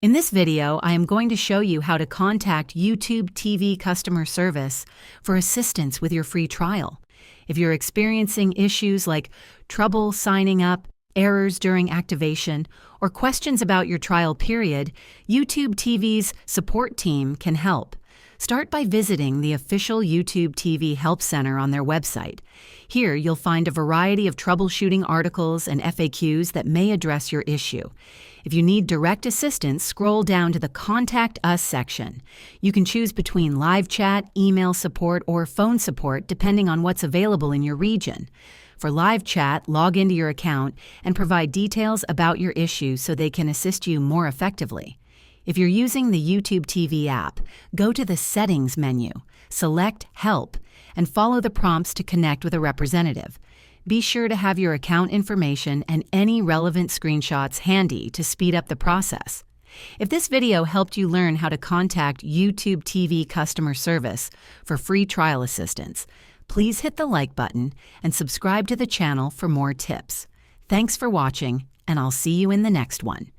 In this video, I am going to show you how to contact YouTube TV customer service for assistance with your free trial. If you're experiencing issues like trouble signing up, errors during activation, or questions about your trial period, YouTube TV's support team can help. Start by visiting the official YouTube TV Help Center on their website. Here, you'll find a variety of troubleshooting articles and FAQs that may address your issue. If you need direct assistance, scroll down to the Contact Us section. You can choose between live chat, email support, or phone support depending on what's available in your region. For live chat, log into your account and provide details about your issue so they can assist you more effectively. If you're using the YouTube TV app, go to the Settings menu, select Help, and follow the prompts to connect with a representative. Be sure to have your account information and any relevant screenshots handy to speed up the process. If this video helped you learn how to contact YouTube TV customer service for free trial assistance, please hit the like button and subscribe to the channel for more tips. Thanks for watching, and I'll see you in the next one.